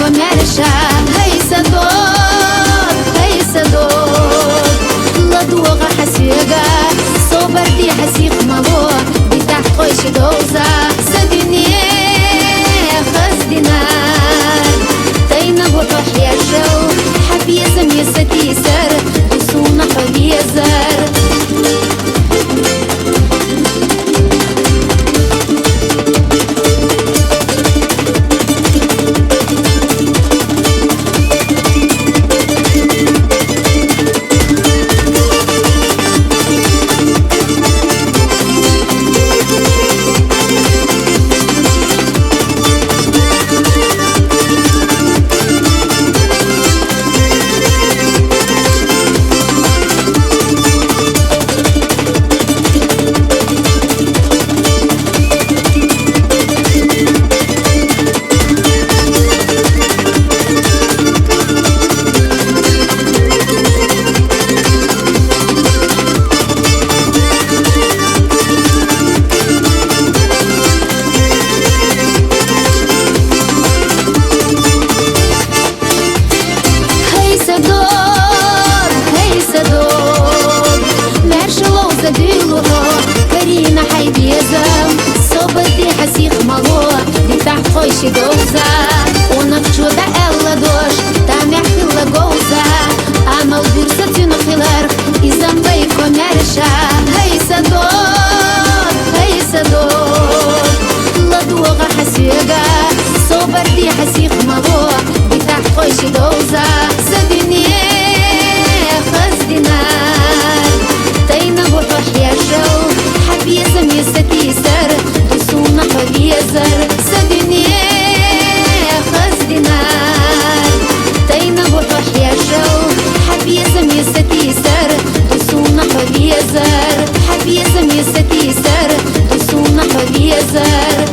комерша. Hey садок, hey садок, ладуга حسيقة صوبر دي حسيق مالو دي تحت قوش دوزة سديني خزدنا تينا بروح يا جو حبي يزم يستي سر بسونا حبي يزر دوزة ونفجودة ألا دوش تامع في اللغوزة أما وديرسة تنخلر إذن بيكو مرشا هاي صدوق هاي صدوق لدوغة حسيقة صوبر دي حسيق مالوع دي تحت خوش دوزة سديني خزدنا تينا بروح يا جو حبي يزم يستي سر دسونا حبي يزر سديني تينا بروح يا جو حبي يزم يستي سر دسونا حبي يزر حبي يزم يستي سر دسونا حبي يزر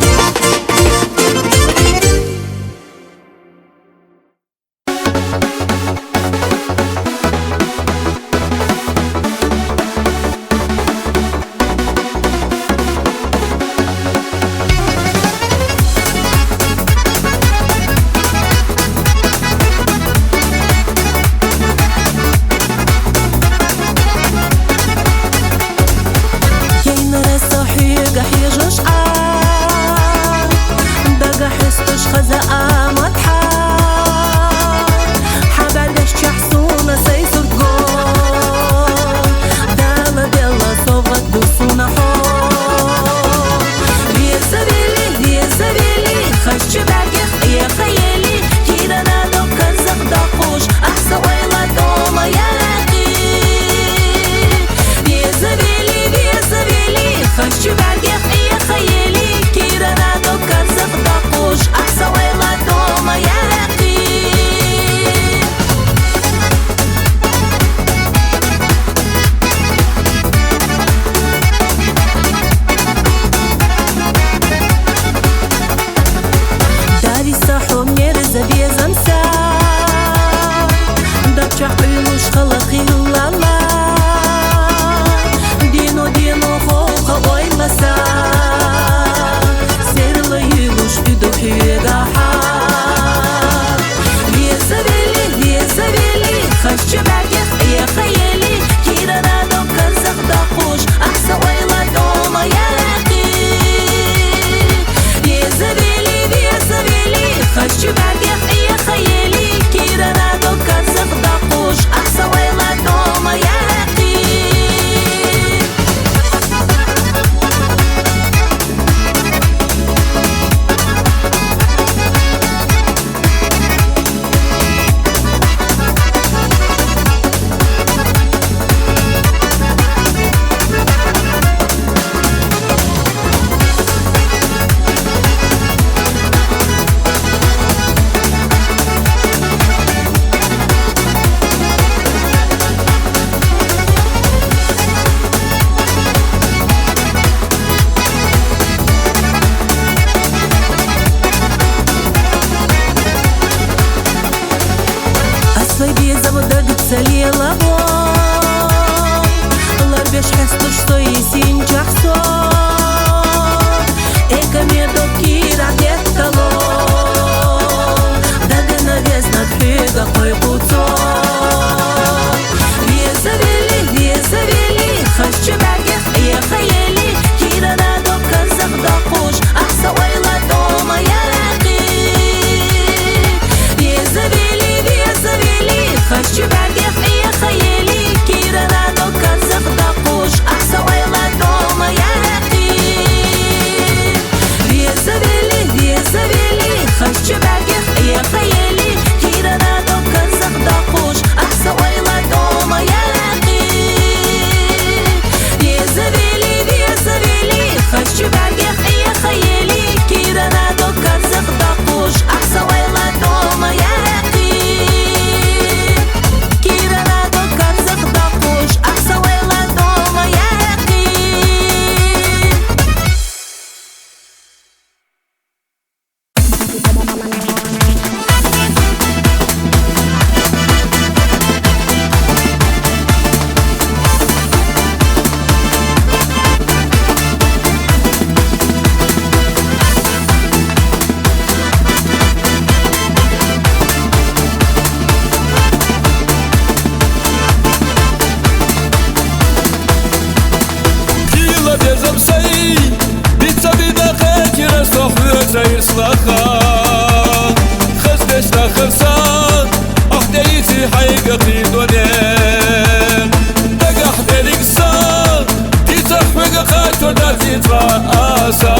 ديتي حققي دونين دقح دلق صار دي تحوق قاتو داتي تراسا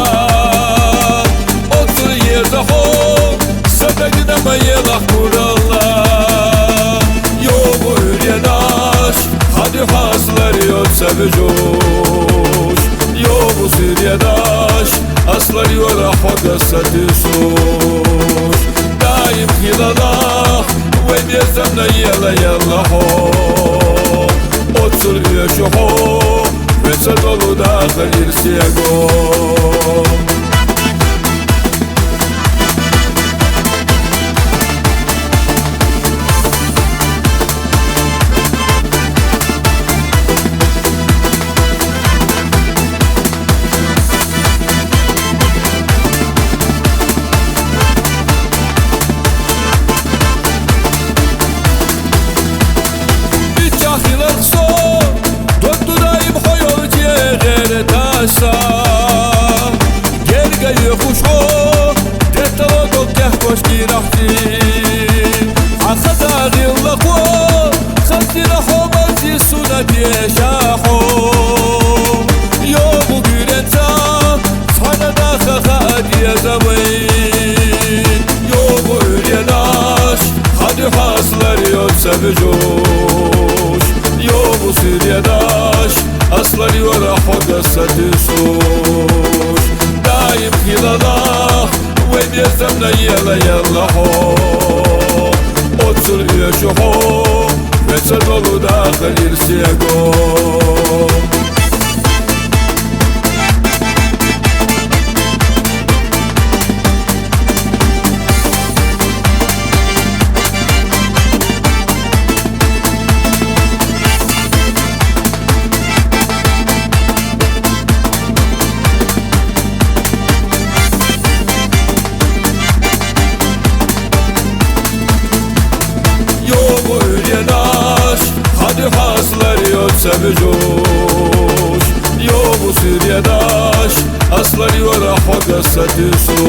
otur yerde hop Sebebine mayılah kurallah Yoğu üryenaş Hadi haslar yok sevicoş Yoğu süryenaş Aslar yola hoda satışoş Daim hilalah Ve bezemle yela yela hop Otur üyeşi hop Ve dolu dağıl irsiye gom Gergayı kuşo Detalo dokkeh koş girahti Akada gilla ko Khatira hobazi sunat yeşaho Yo bu gürenta Sana da kaka diye zamayın Yo bu üryenaş Hadi haslar yok sevicoş Yo bu süryedaş Aslar yola hoda satışoş Daim hilalah Ve bezemle yela yela ho Otur üyeşi ho Ve dolu dağıl irsiye gom Hadi haslar yok sevicoş Yoğu süryedaş Aslar yola hoda satışoş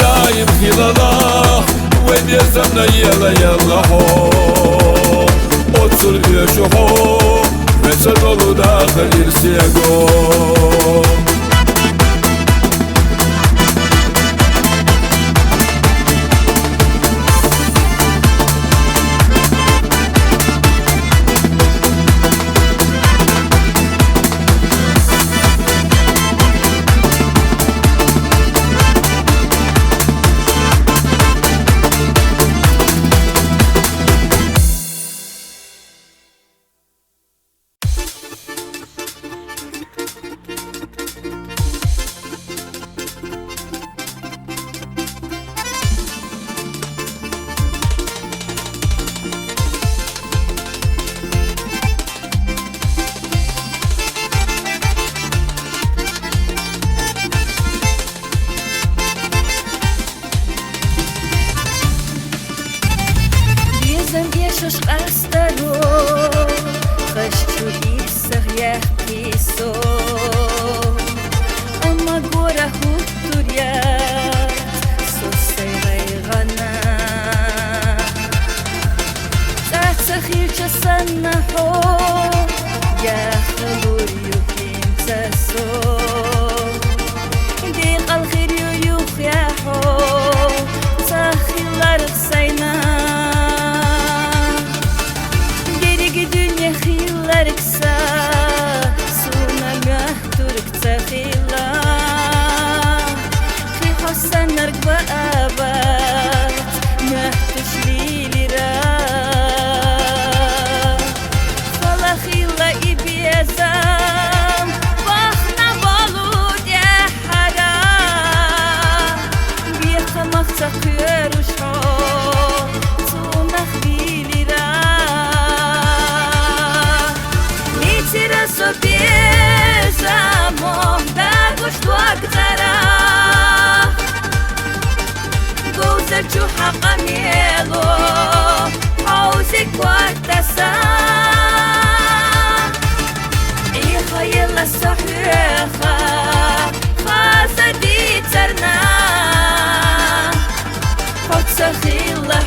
Daim hilalah Ve bezemle yela yela ho Otur üyeşi ho Ve dolu dağıl irsiye gom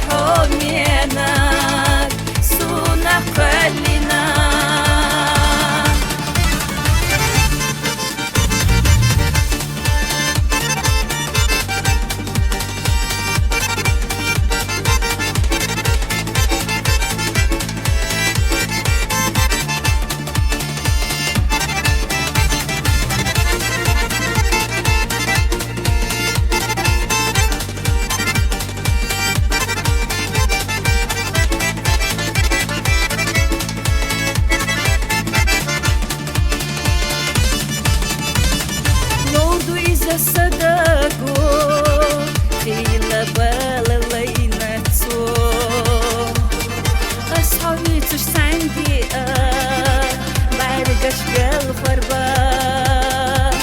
حمينك سونا قلنا صدقو خيلا باللينتو أصحابي تش عندي بعرقش بالخربات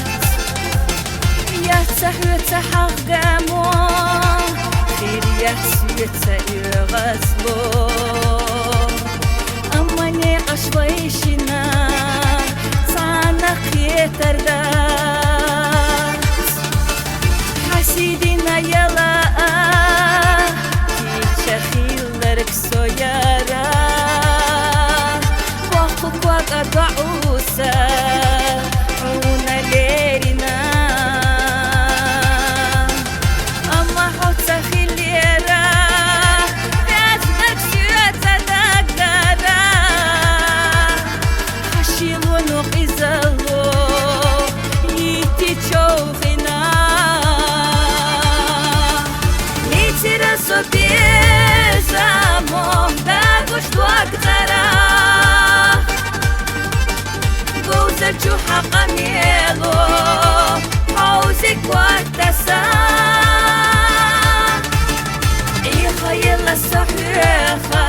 يا تحوي تحقمو خير يا سيتا يغسلو أماني أشويشنا صانق يتردات سيدنا يلا كي خيلرك سويارا وقك وقضعوسا عونا ليرنا أما حوت خيليرا بيزنك سيوتا دقدارا خشيلو نقيزلو يتي تشوخنا Sobieżamo dagoś tłagdara Goza juha qamielo Hauzik waktasa Iha yalla sahiha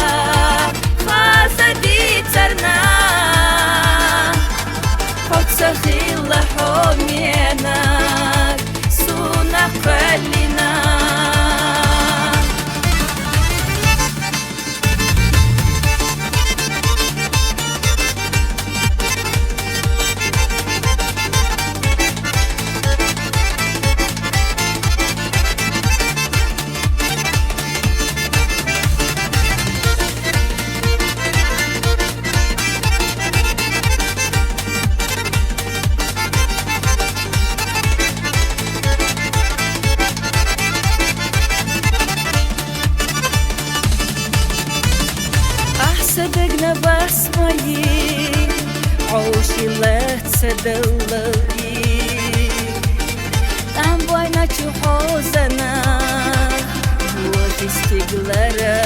Khaza di tarna Hot sakhila homienak Suna qalina صدقنا بسمعي عوشي لا تصدقي أم بينا حوزنا وفي استقلارا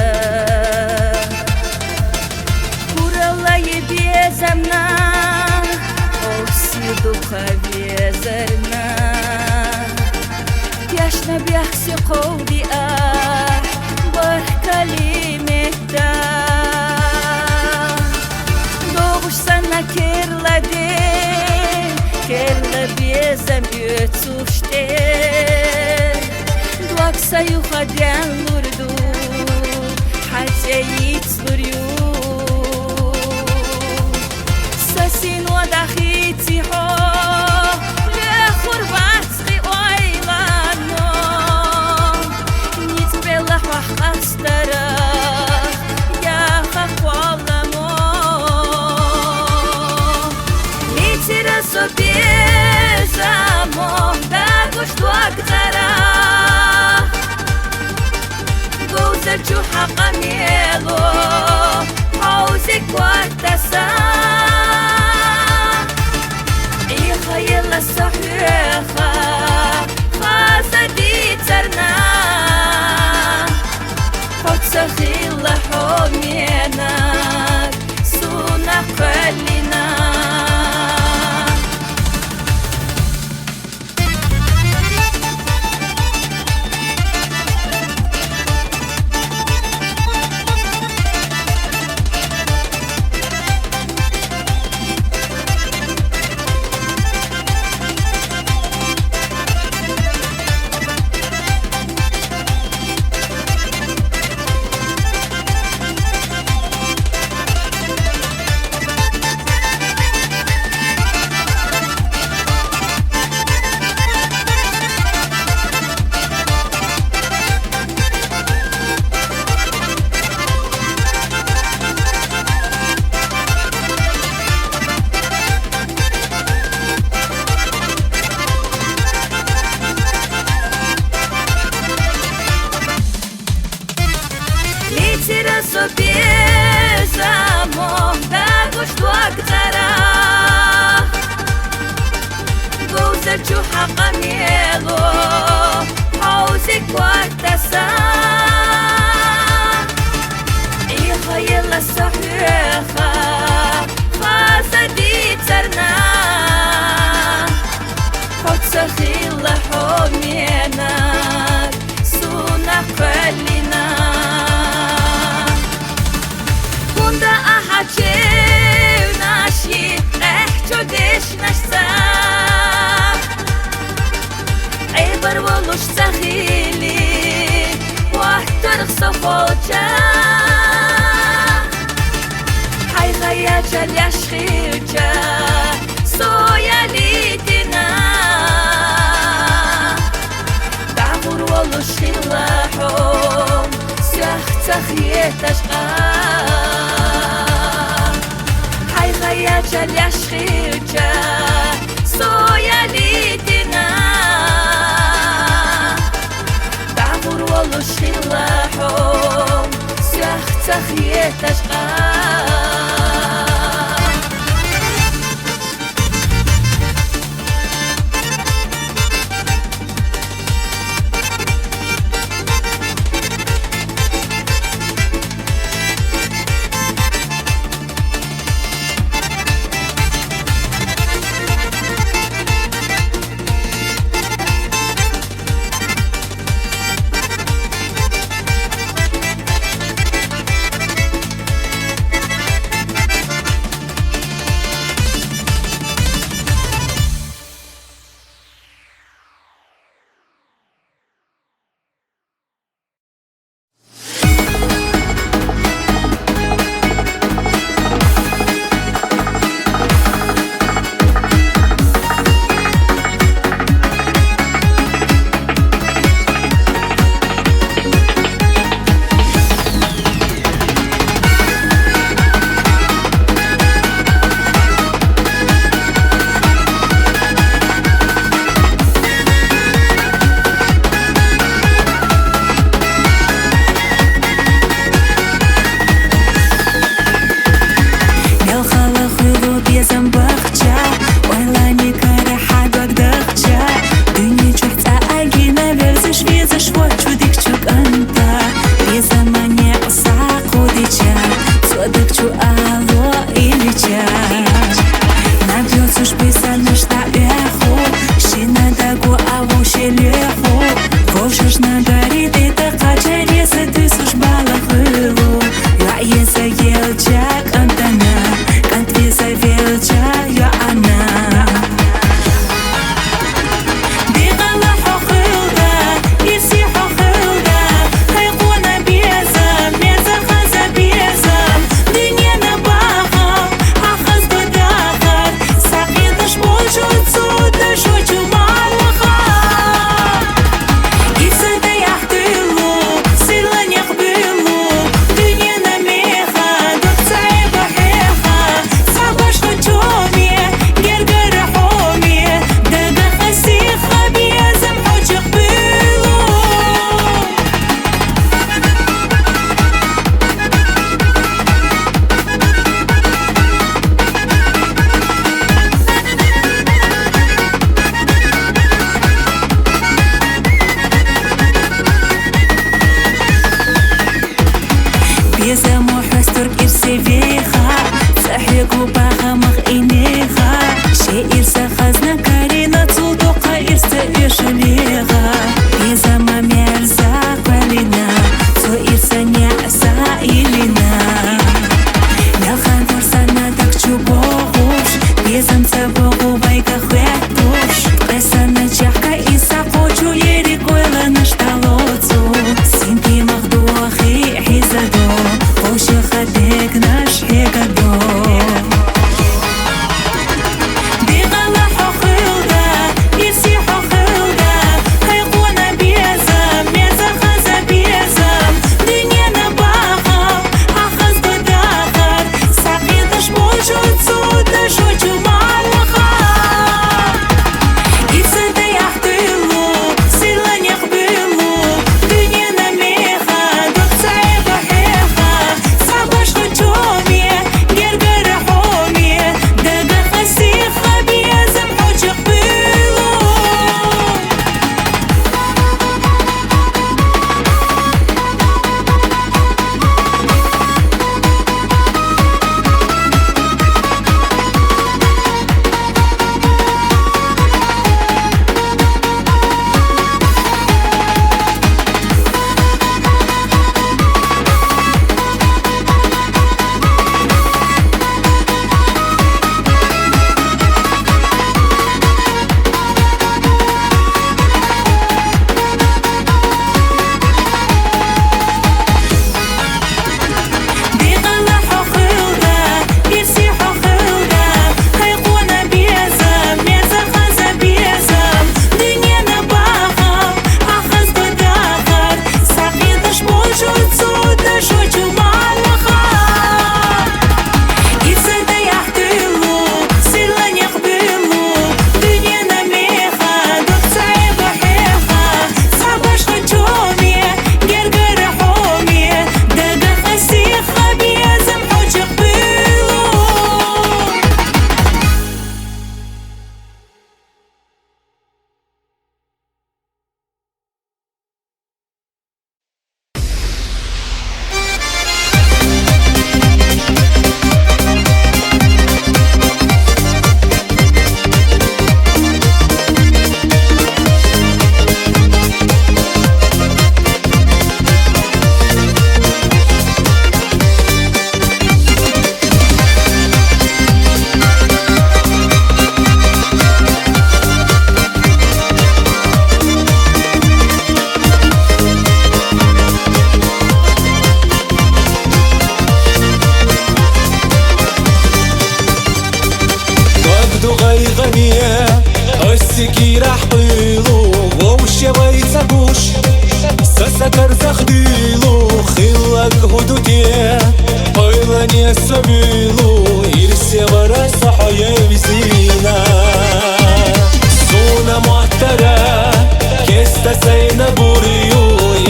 كورا يبيزمنا أوسيدو خبيزرنا ياشنا بيحسي قولي بركلمة Kerla biezem yutsushte Duak sayu khadyan lurdu Hatya yitsluryu Sasin wadakhiti ho Lekhurbatski oylano Nitbelah wahqastara Ya khakwalamo Sobieżamo dagoś tłagdara Goza juha qamielo Hauzik waktasa Iha yalla sahiha Khaza di tarna Hot sakhila homienak Suna qalina Ціра собі замок, також твоктара Гузачу حقميلو حوزك وقتسا إيخا يلا صحيخا خاصة دي ترنا حد سخيلة حومينك سونا قلنا كندا أحجيو ناشي احجو ديش نشتا عبر والوش سخيلي واحترق صفوجا حي غياجا ليشخيجا صويا ليدنا دعور والوش خلاحهم سيخ تخيتش حي غياجا ليشخيجا صويا ليدنا والوش خلاحهم سيخ تخيتش هدوتي Ойлане собилу Ирсе варай сахая визина Суна محترى كستا سينا بوريو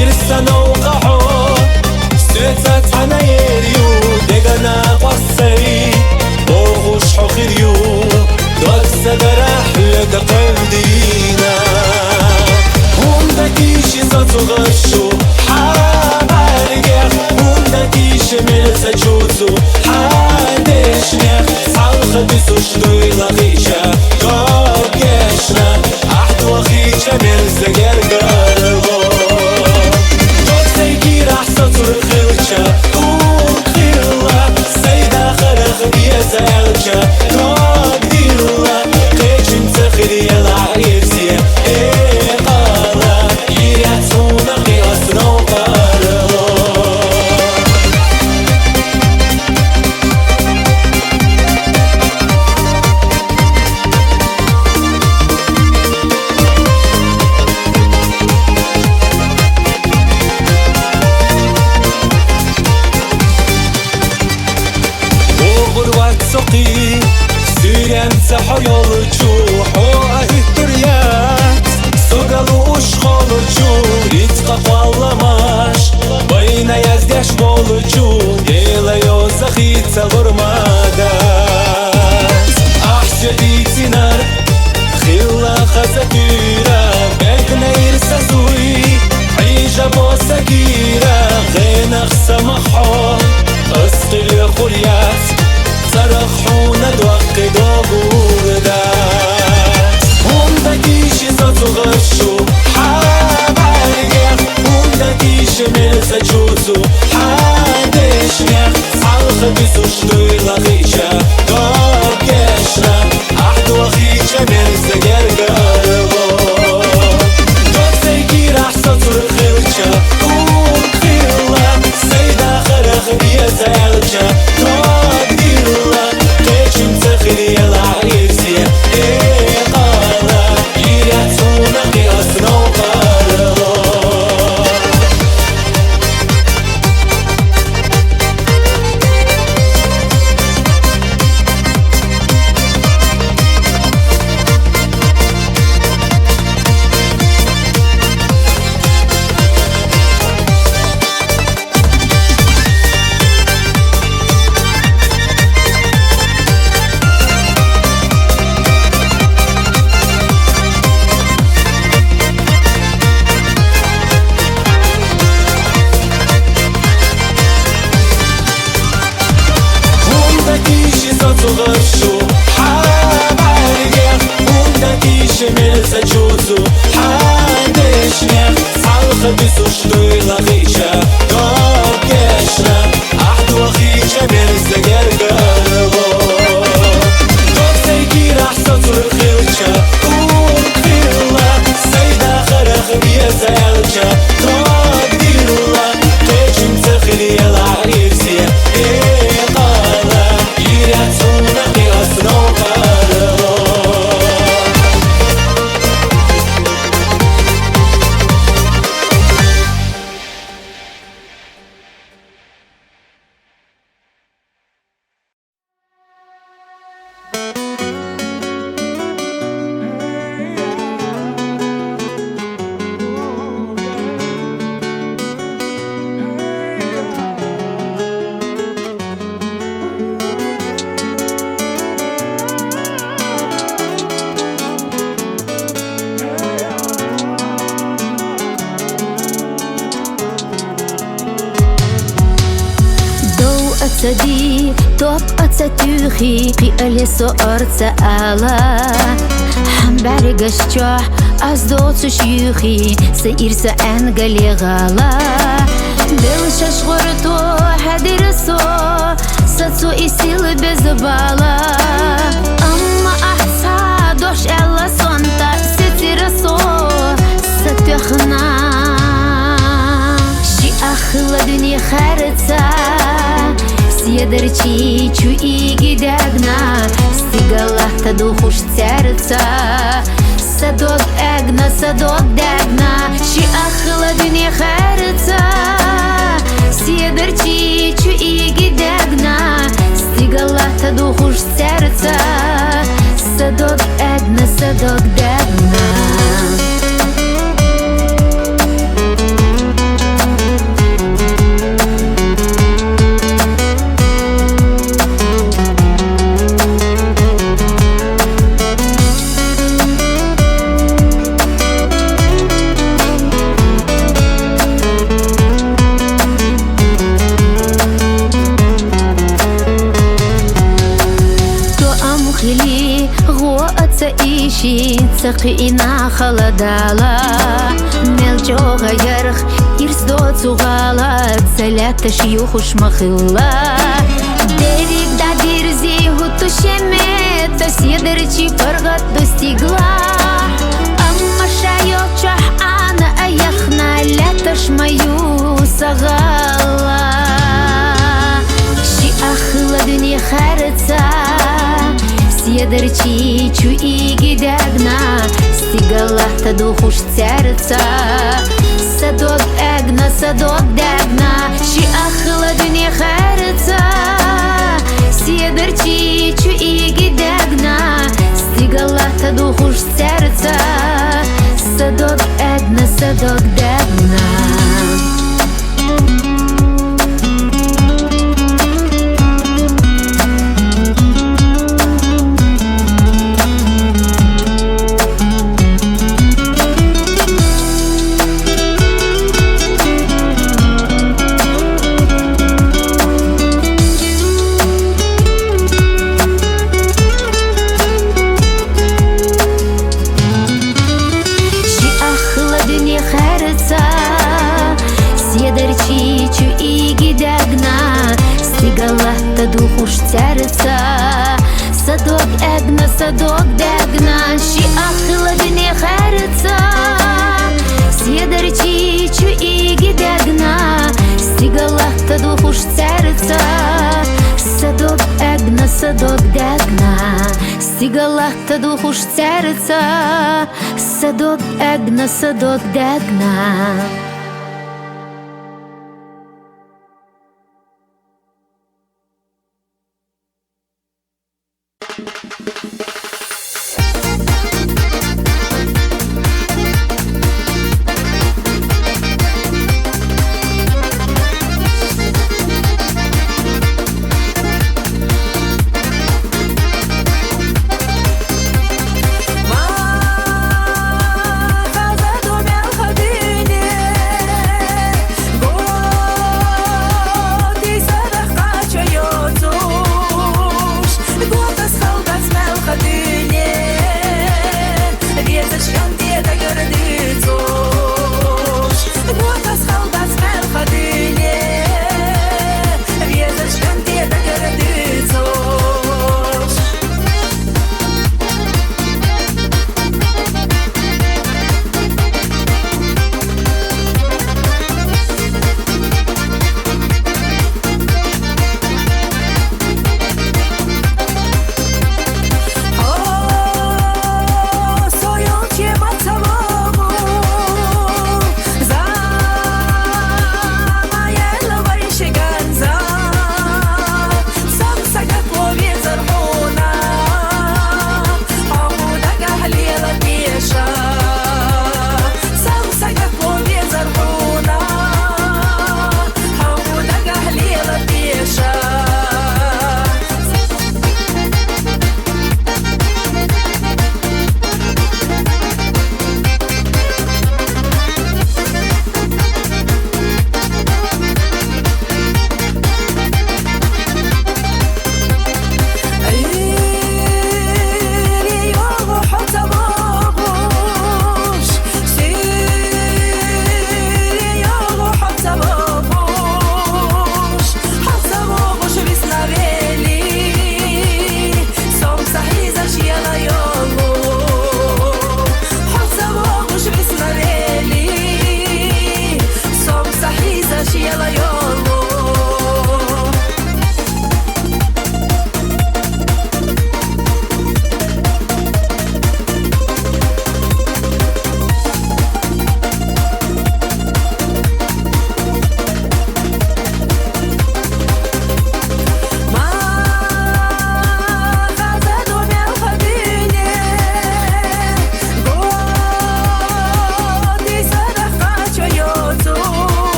Ирса نوقعو ستات عنا يريو دقنا قصي بوغوش حقيريو دوكسا درح لدى قلدينا Умдакиши зацугашу حابارجح Умдакиши ملسا чуцу حادشنح صالخة بسوش دويلا غيشا قاقشنا أحدو خيشا ملسا جرقارغو دوكسا يكير أحسا ترخيلشا وخيلا سيدا خرخ بيزا يلشا قاقديلا قيشن تخري العيرسي حيولچو حوا احتريات سوغالو ушхолочу ицқа қвалламаш Байна яздяш болучу Елайо захица вормадас Ахшадицинар Хилла хазатира Бекна ирса суи Хижа босакира Генах самахо Асқил яхурят Сарахуна дуақи догурдат Умдакиши зацугашу حابارجح Умдакиши мелса чуцу حادشنح صالخة بسوش دويلا غيشا قاقشنا أحدو خيشا ملسا جرقارغو دوكسا يكير أحسا ترخيلشا وخيلا سيدا خرخ بيزا يلشا قاقديلا قيشن تخري العيرسي إيقالا يرياتونا قياسنا وقارغو Умдакиши зацугашу حابارجح Умдакиши мелса чуцу حادشنح صالخة بسوش دويلا غيشا قاقشنا أحدو خيشا ملسا جرقارغو دوكسا يكير أحسا ترخيلشا وخيلا سيدا خرخ بيزا يلشا قاقديلا قيشن تخري العيرسي إيقالا يرياتونا قياسنا وقارغو أتدي توب أتتوخي في أليسو أرتا ألا حم بارقش جوح أزدوت شيوخي سيرسا أنقلي غالا بلشش غرطو حدرسو ساتسو إسيل بزبالا أما أحسا دوش ألا صنطا سترسو ستخنا شي أخلا دنيا خارتا Сьедерчи чуиги дагна Стигала та духуш серца Садок дагна Ши ахла дуня харца Сьедерчи صدق دقنا تعيشي تقينا خلدالا ملجوغا يرخ يرسدو تغالا تسلات شيوخ شمخلا ديريك دا дирзи هوتو شمت تسيدرچي فرغت достигла أما شايوك чах أنا أيخنا لاتش مايو سغالا شي أخلا دنيا خارتا Сєдерчі чуїгі дегна Стігала та духу ж церця Садок дегна Ші ахла дуні херця Сєдерчі чуїгі дегна Стігала та духу ж церця Садок дегна Сєдерчі чуїгі дегна Стігала та духу ж церця Садок дегна Ші ахла дуні херця Сєдерчі чуїгі дегна Стігала та духу ж церця Садок дегна Стігала та духу ж церця Садок дегна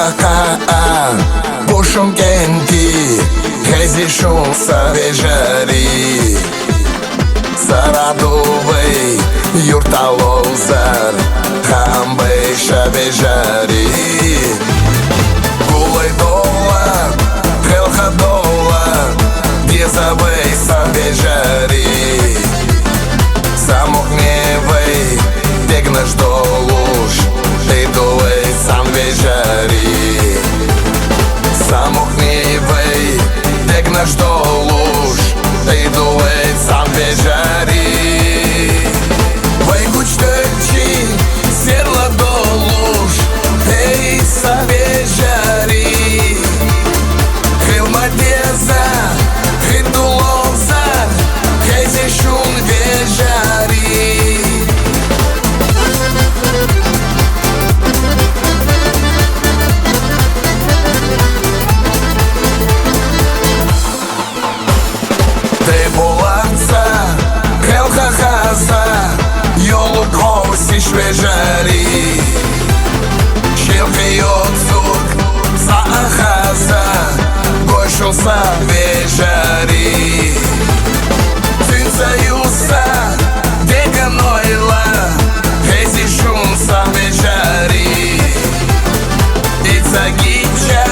ха-ха-ха, по Шымкентке Газишун савежари Сарадовый юрталозар Хамбай шабежари Гулай дола, хелха дола Дезабай савежари Самухневый, дегнаш долуш Ты дулай сам вежари Самухневый, дегнаш долуш Ты дулай сам вежари Вай гучтачи, серла долуш Эй, савежари Хилмадеза, хидулоза Хезишун вежари Ты буланца, хелха-хаза Йолук хосиш вежари Шилфи йоцук, заахаза Гошулса вежари Цинцаюса, деганойла Хезишунса вежари Ицагича,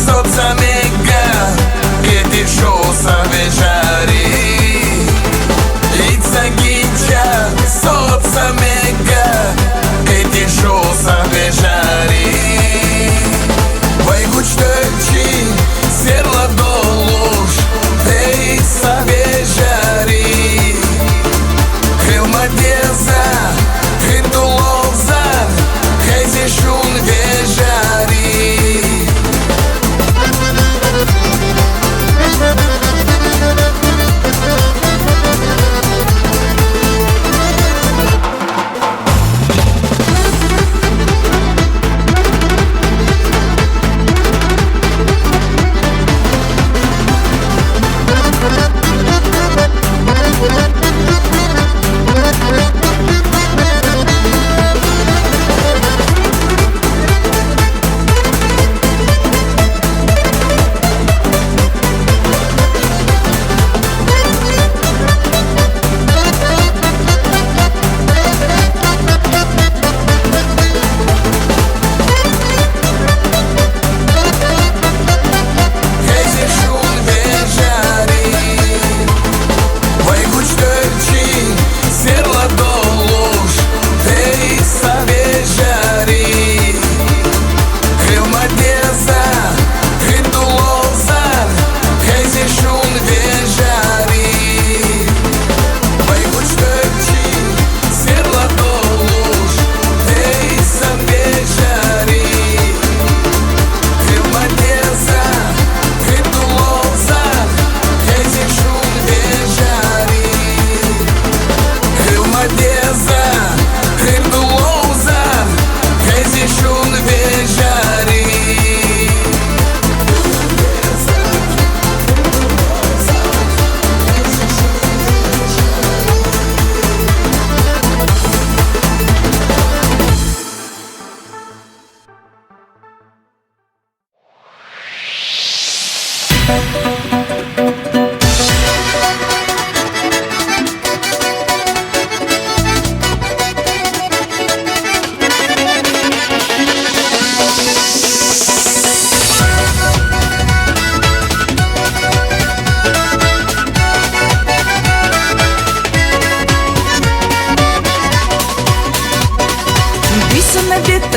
соцамега Кетишуса вежари Ицагича, соцамега Кетишуса вежари Вай гучтачи, серла долуш Эй, савежари Хилмадеза, хидулоза Хезишун вежари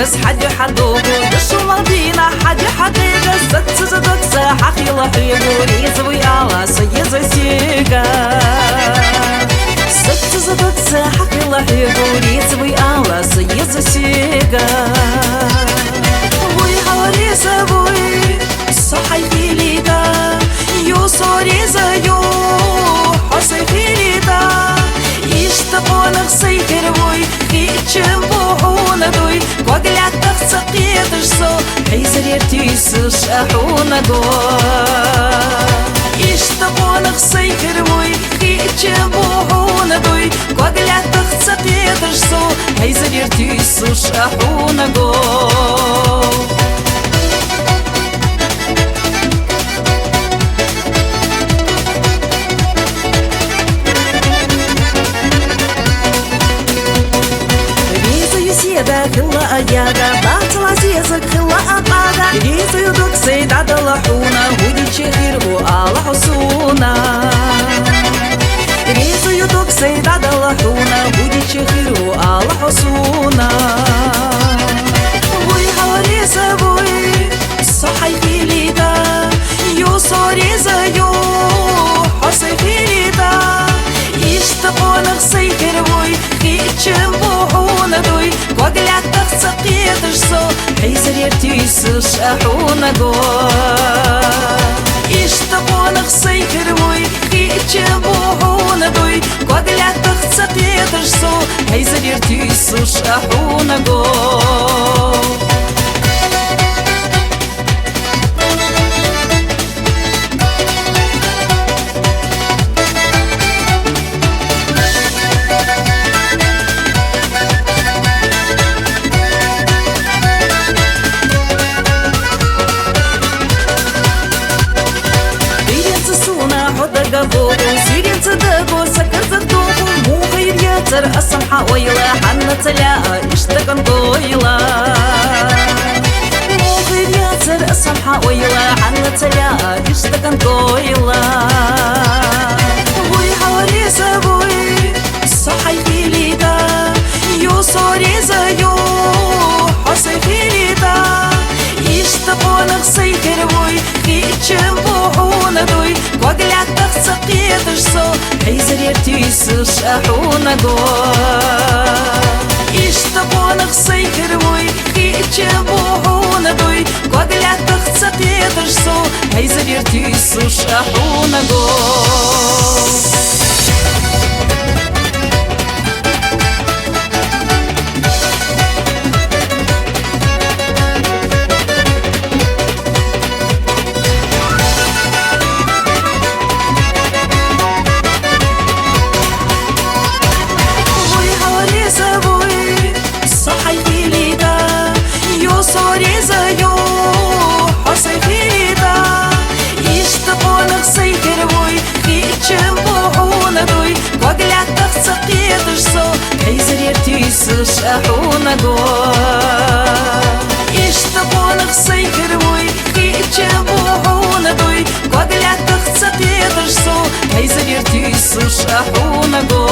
بس حد حدو دش مدينة حد حقيقة ست زدت ساحق يلحي بوريز ويالا سيز سيقا ست زدت ساحق يلحي بوريز ويالا سيز سيقا وي حوريز وي صحي في ليدا يو صوريز يو حسي في ليدا يشتقونك سيكر وي خيتشم بوحونا دوي وقلعت تخسقيت الصو حيزر يرتيسش أحونا دو يشتقونك سيكر وي خيتشم بوحونا دوي وقلعت تخسقيت الصو حيزر يرتيسش أحونا دو سيدا خلا أيادا باطل عزيزك خلا أبادا ريزو يدوك سيد عدا لحونا ودي تشهير وآل حصونا ريزو يدوك سيد عدا لحونا ودي تشهير وآل حصونا وي حواريزا بوي صحي خيليدا يو صوريزا يو حصي خيليدا يشتقون خسيكر بوي خيتشم بوحونا دوي وقلعت تخسقيت الصو حيزر يرتيسش أحونا قو يشتقون خسيكر بوي خيتشم بوحونا دوي وقلعت تخسقيت الصو حيزر يرتيسش أحونا قو سيرين صدقو سكر زدوكو مو غير ياتر السمحة ويلا حنا تلاقى اشتقن قويلا مو غير ياتر السمحة ويلا حنا تلاقى اشتقن قويلا وي حواريزا بوي صحي خيليدا يو صوريزا يو حصي خيليدا يشتقون خسيكر بوي خيتشم بوحونا دوي وقلعت تخسقيت الصو حيزر يرتيسش أحونا قو يشتقون خسيكر بوي خيتشم بوحونا دوي وقلعت تخسقيت الصو حيزر يرتيسش أحونا قو يرتيسش أحونا قو يشتقون خسيكر بوي خيتشم بوحونا دوي وقلعت تخسقيت الصو حيزر يرتيسش أحونا قو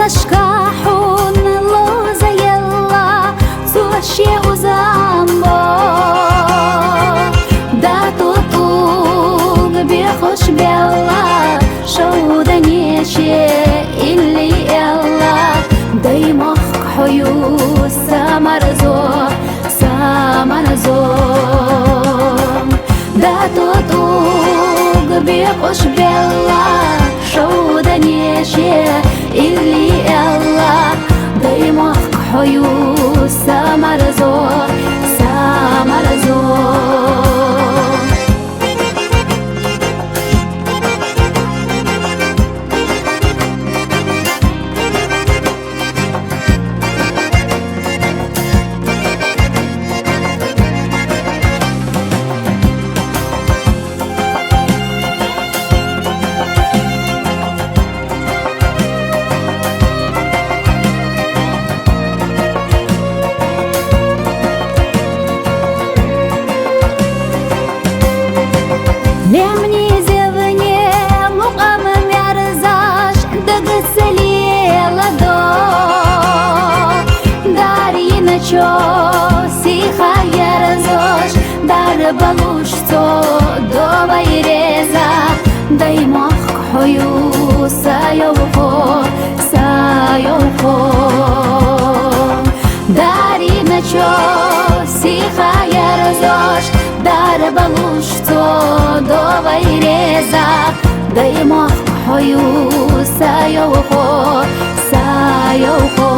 نشكحون لوزا يلا سوشي وزامبو داتو طوق بيخش بيلا شو دنيشي اللي يلا دايمخ حيو سامرزو داتو طوق بيخش بيلا شو دنيشي اللي الله دايما حيو سامرزو لمني زبني مقام معرزاش دقت سليلة دو داري نشو سيخا يرزوش دار بلوش تو دو بيرزا دايمخ حيو سايوخو داري نشو Baluşto dovai reza Daimo hoju sayoho Sayoho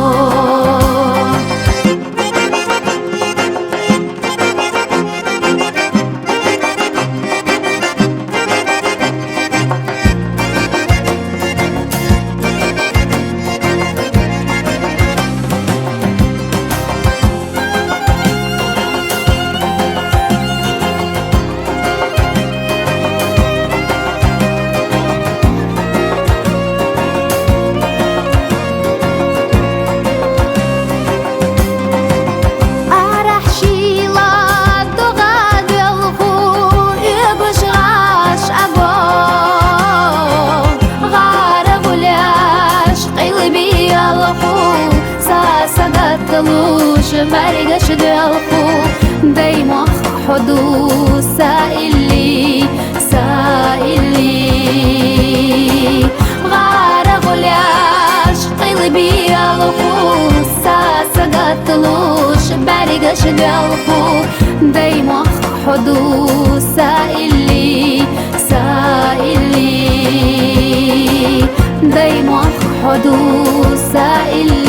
مرقش دلخو دايما حدو سائلي غارق العش قلبي يلخو ساسة قتلوش مرقش دلخو دايما حدو سائلي دايما حدو سائلي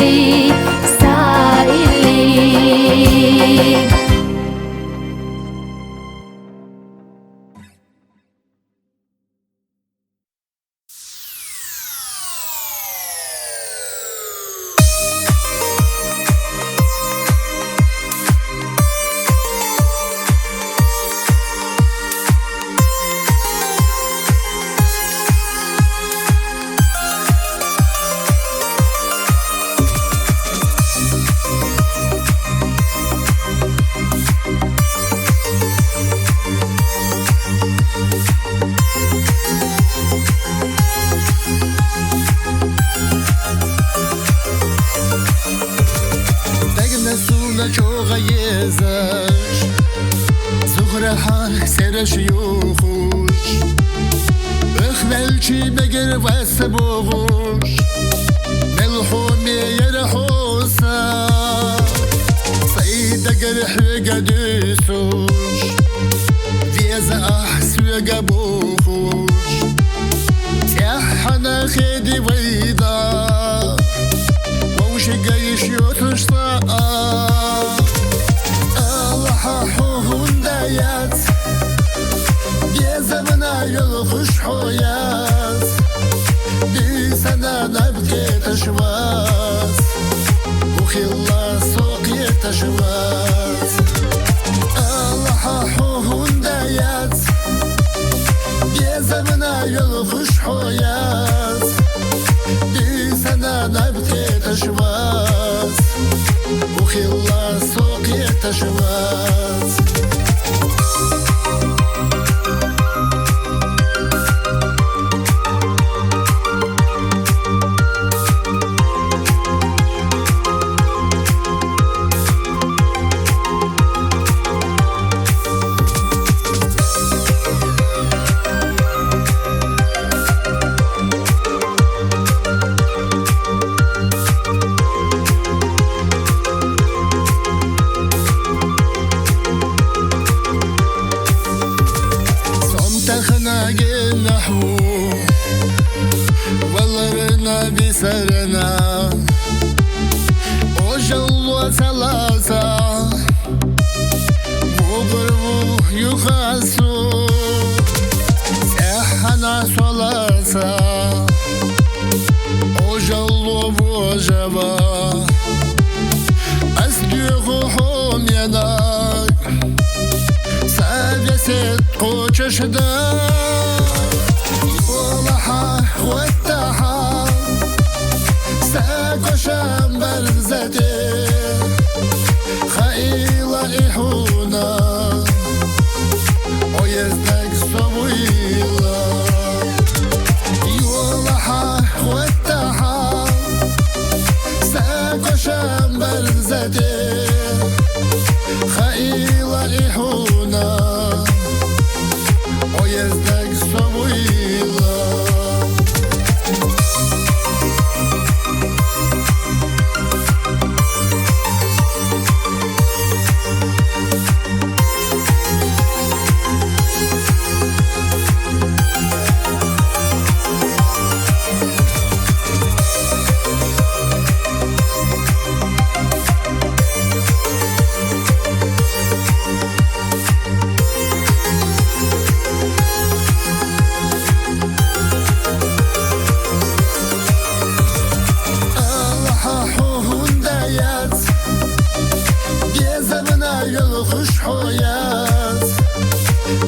خوش حویت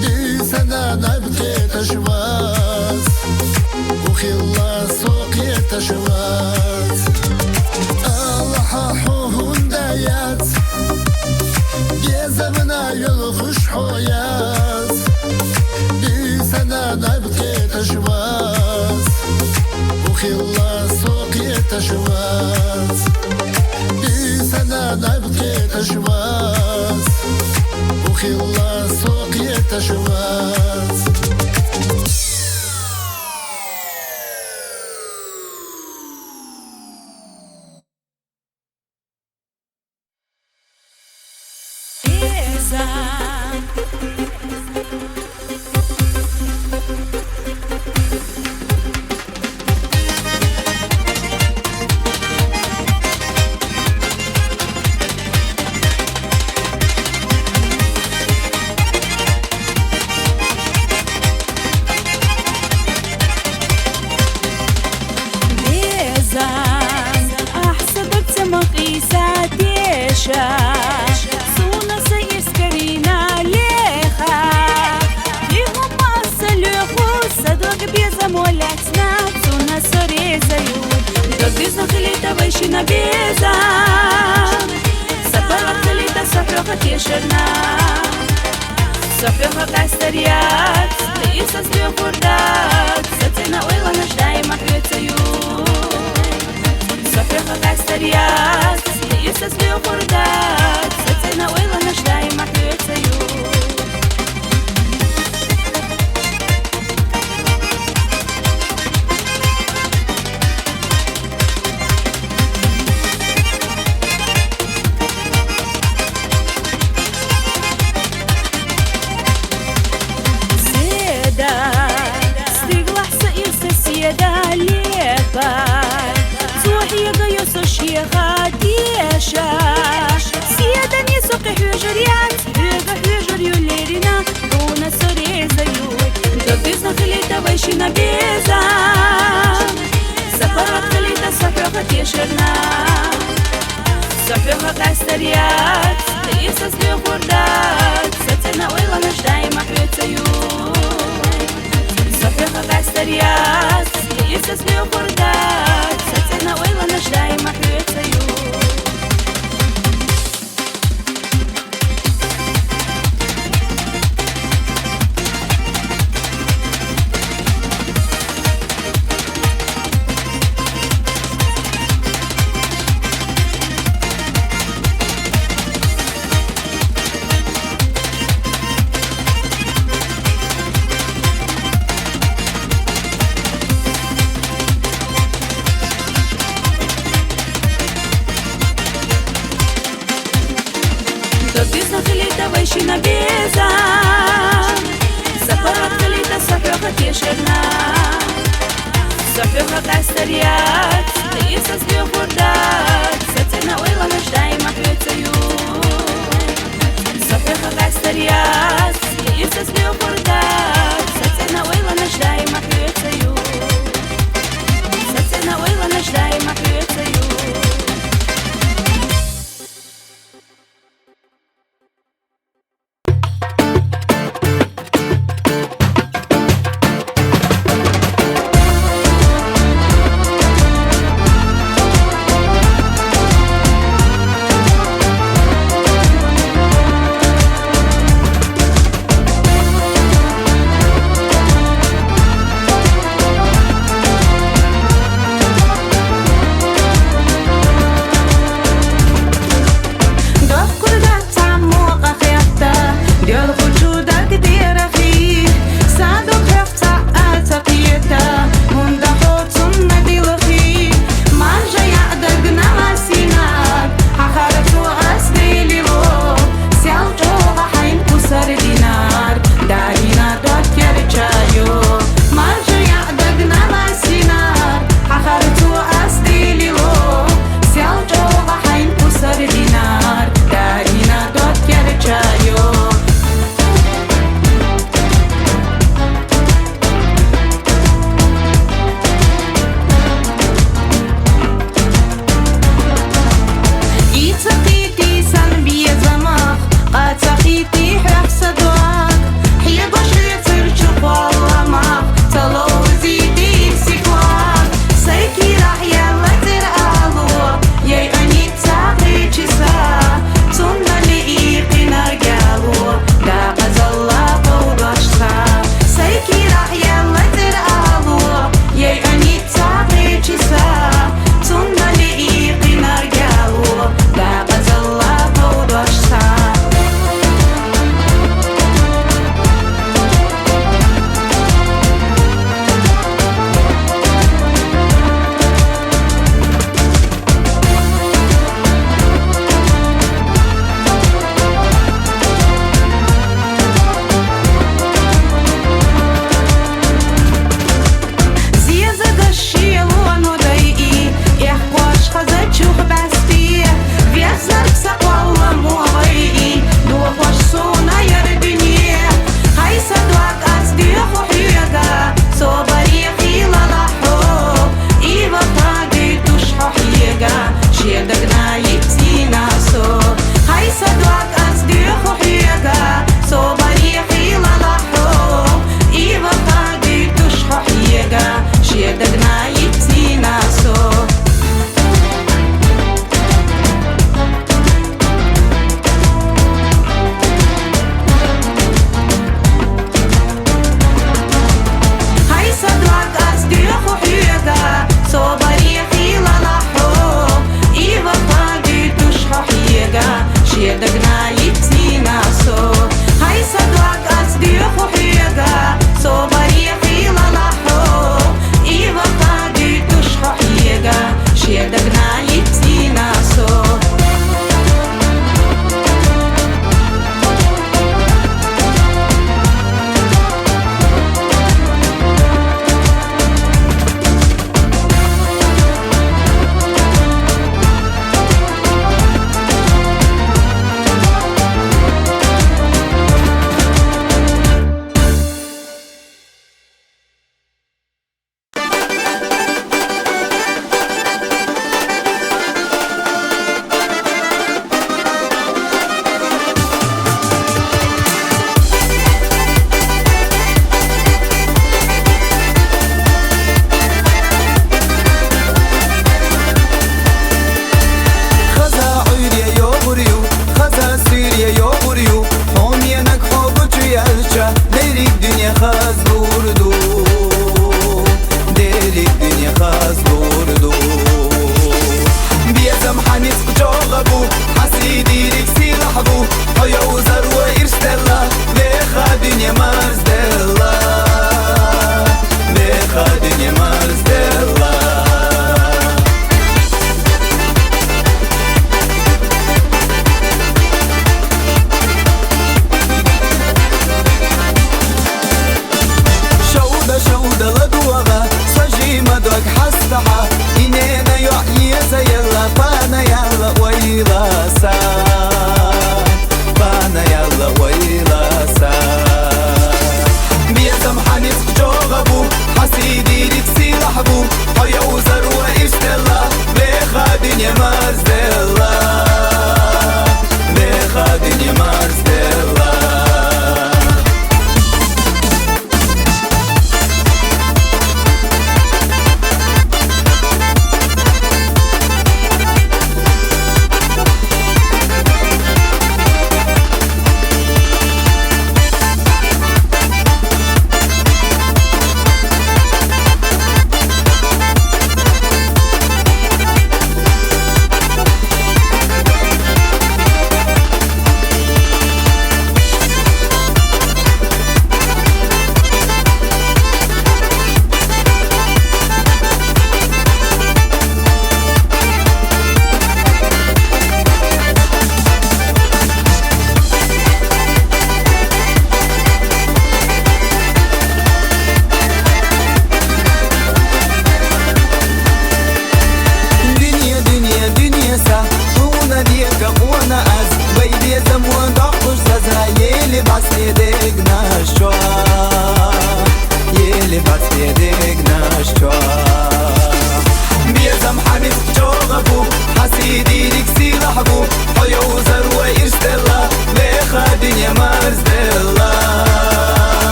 دیسنا نبقيت أشواز وخلا سوقيت أشواز الله حوهن دايات يزمنا يلخش حويات دیسنا نبقيت أشواز وخلا سوقيت أشواز دیسنا نبقيت أشواز وخلا سوقيت أشواز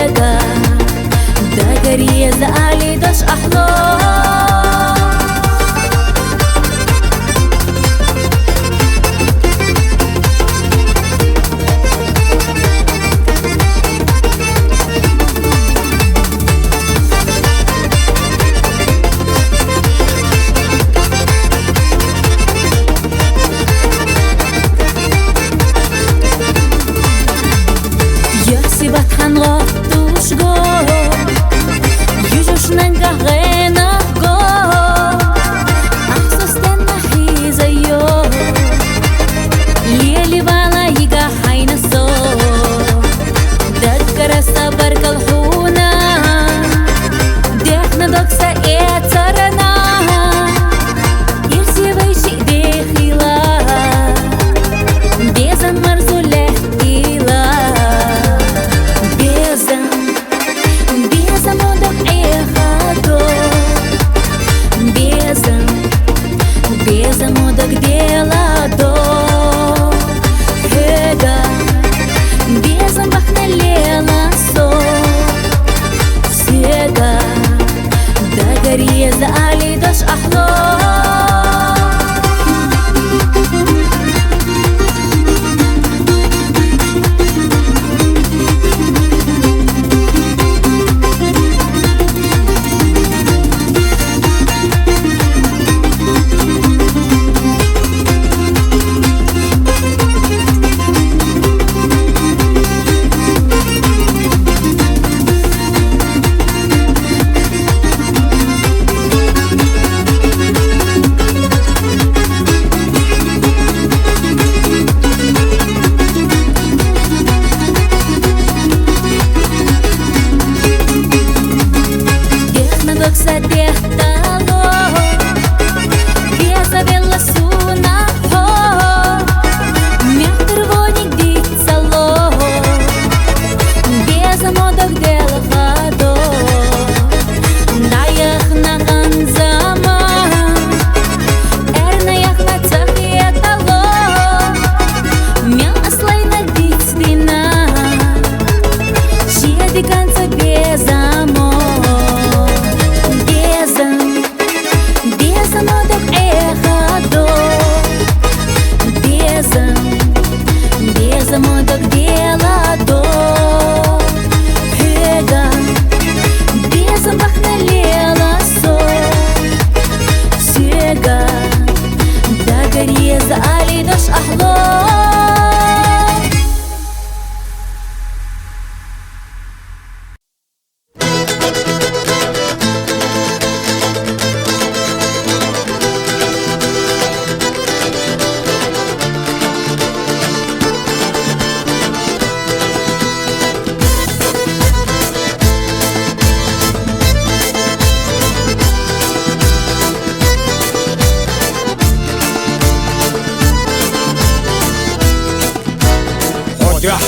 Hega Dagari zali dash ahlo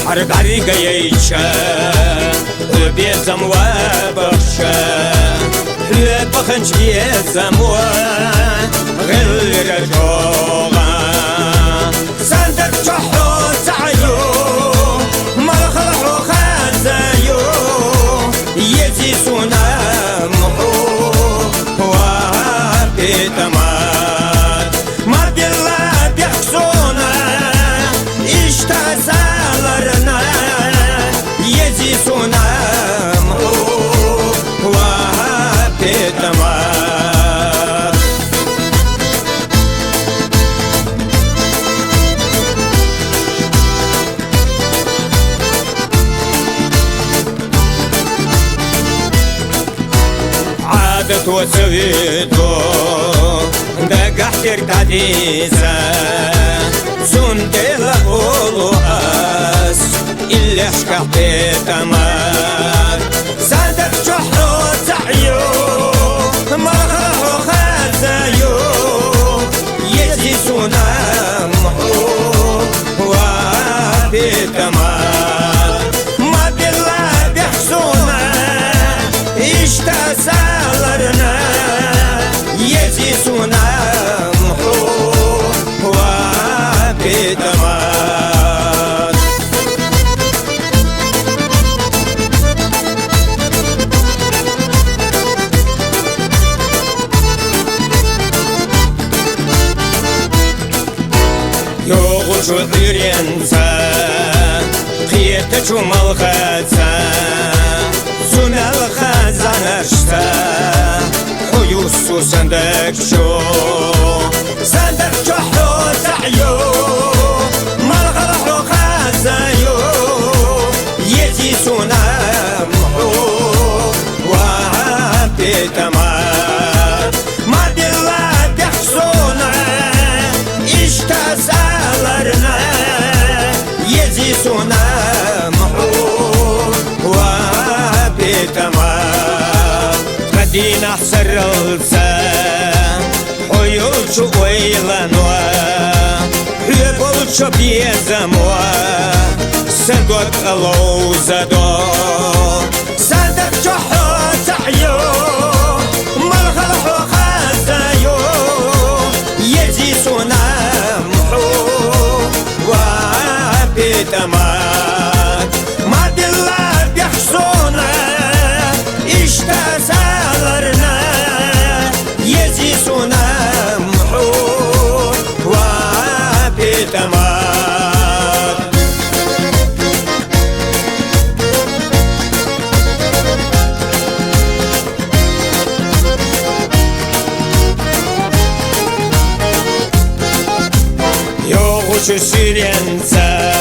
حرق عريقة ييشا بيزم وبخشا لا بخنش بيزم غير رجوغا سندك شحو سعيو مرخلحو خازيو يزي سنامو وبيتمات ما بالله بيحسونا اشتازالرنا يزي سنامو وبيتمات عادت وسويتو دقحتر تعديزة سندل أولوأس اللي حشكح بيتمات سادت شحرو تعيو مرخو خازيو يجي سنامحو وبيتمات ما بالله بيحسونا اشتازالرنا يجي سنامحو وبيتمات شعيرينزا قيت ملغزا سنة الخزانشتا حيوسو صندق شو صندق شو تعيو ملغرحو خزايو يزي سنة محو وعبي تمام ما دلا بيحسونا اشتازالرنا يزي سنة محو وعبي تمام مدينة حسر الزام حيول شو ويلانوا حيول شو بيزموا صندوق الوزدو صندوق جحو تعيو ملغلحو خزايو يزي سنامحو وعبي تمات ما دلا بيحسونا اشتازالرنا يزي سنامحو وعبي تمات Şu sürenza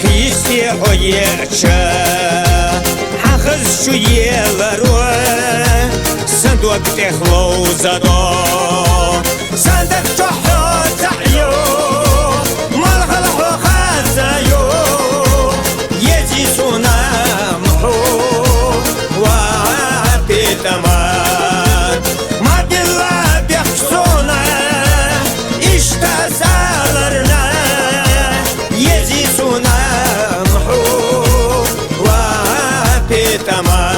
Hristi hoyerça Hağız şu yelarwa Sanduak tehlo zado Sandak çoho ta'yo Malghalho khazayo Yezi sunamhu Wa'abi taman Madilla bihsuna İştazalırna Yezi sunamhu Wa'abi taman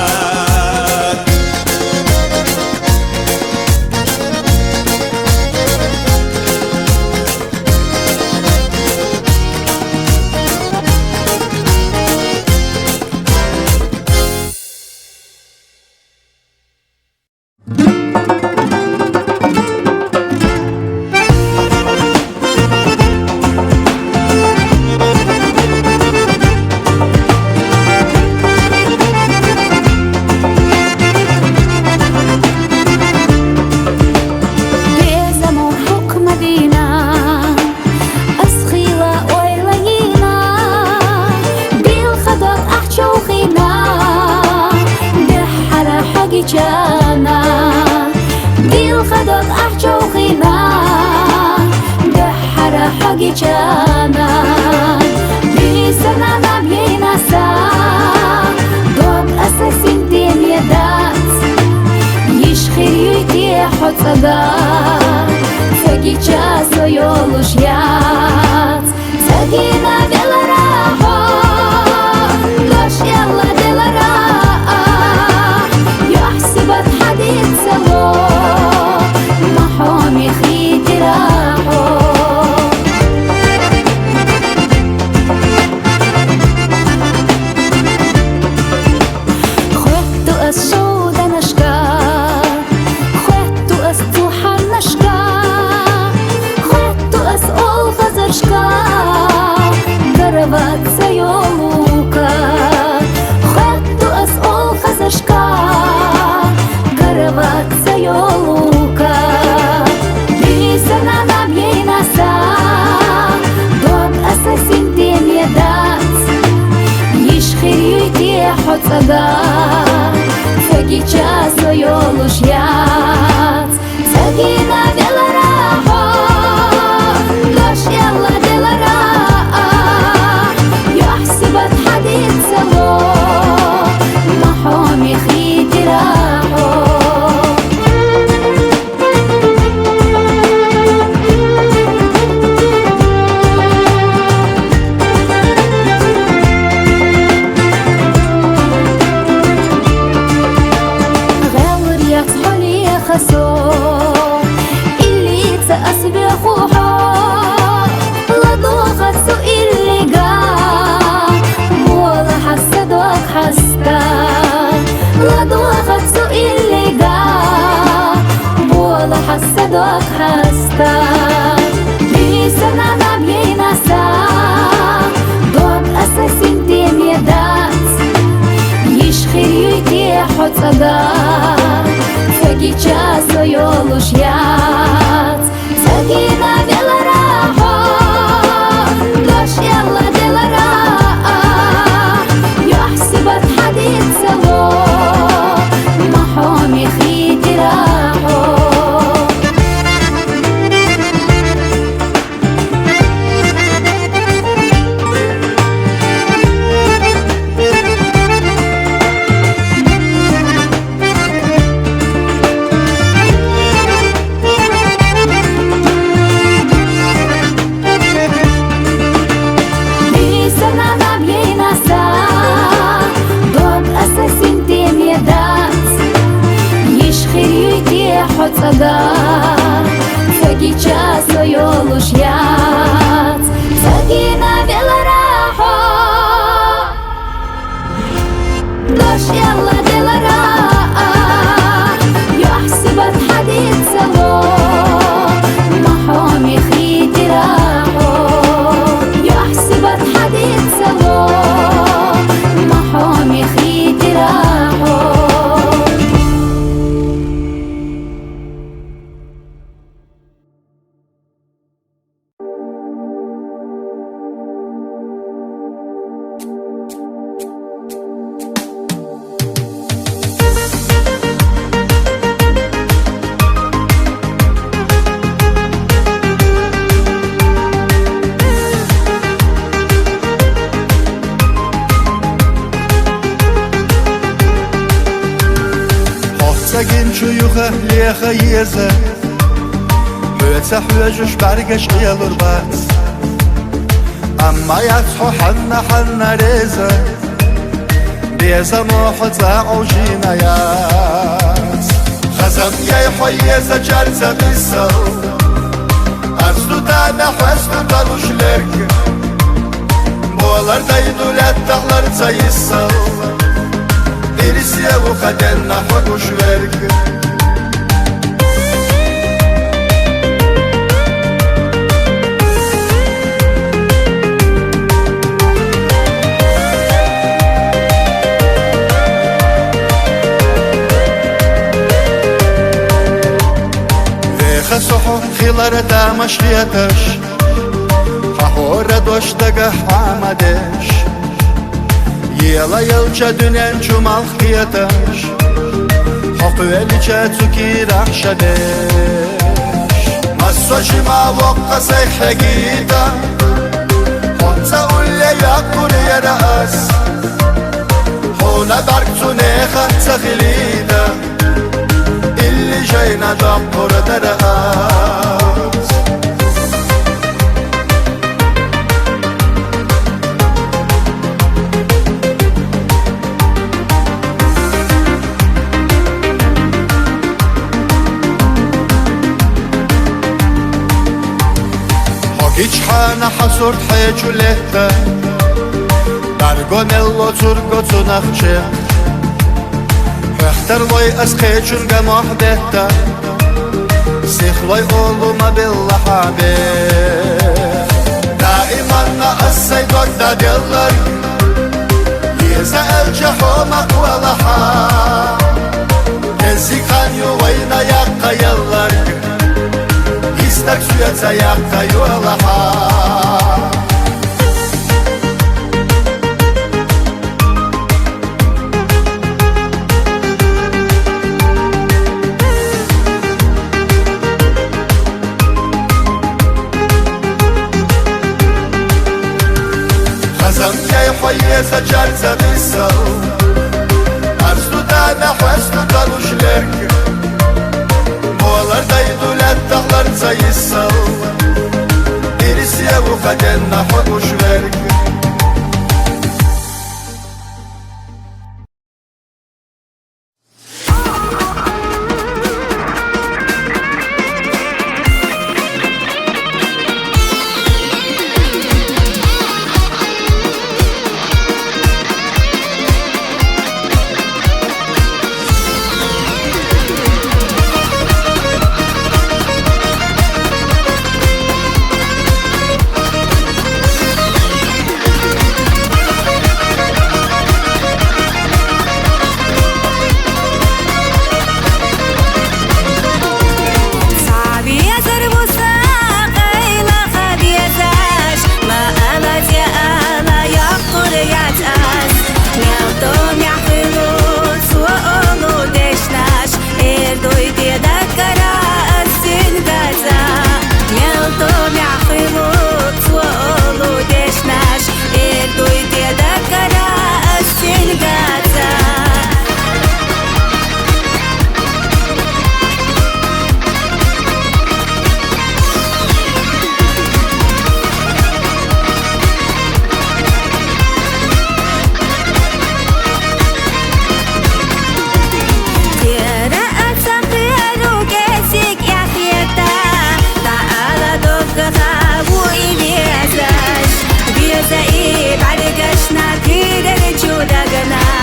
حسدك حستا بيسنا نبينا Yüşhiriydi hotada Taki často joluš jat Taki na velaraho Doš jalla delara Yohsibat hadid salo Mahom yakhitiraho Taki často joluš jat Taki na velaraho Doš jalla delara Yohsibat hadid salo Mahom yakhitiraho Yohsibat hadid salo Mahom yakhitiraho Lecha yeze Mötsa hüjüş bergeş qiyalur bats Amma yatsho hanna reza Beza muhza ujina yats Khazam yay hoyeza jarza qissal Arzu dana husnu tarushlerk Bolar daydulat dağlar sayissal Irisiya bu qadanna huduşverk صحو خيلارة دامش ليتش حهورة دوش دقه عمدش يلا يلچا دنين چمالخ قيتش حقوالي چاتوكي رخشدش مسوشي ما وقع سيحة جيدا حنسا قولي يقول يا رأس حونا بركتو نيخة تخليدا اللي جاينا دبر درقاس هاقيج حانا حصورت حيجو لهتا درگونلو ترگو تنخچه اختر لوي اسقيچون جماح دهتا سيخ لوي اولوما بالله حبيب دائما نقصي دوكتا ديالر يزا الجحومك ولحا كزي خان يوينا يقا يالر يستك سويتا يقا يولحا Hoyeza jarza misal Arzu dana husnu tarushlerk Bolar daydulat dağlar sayısal гына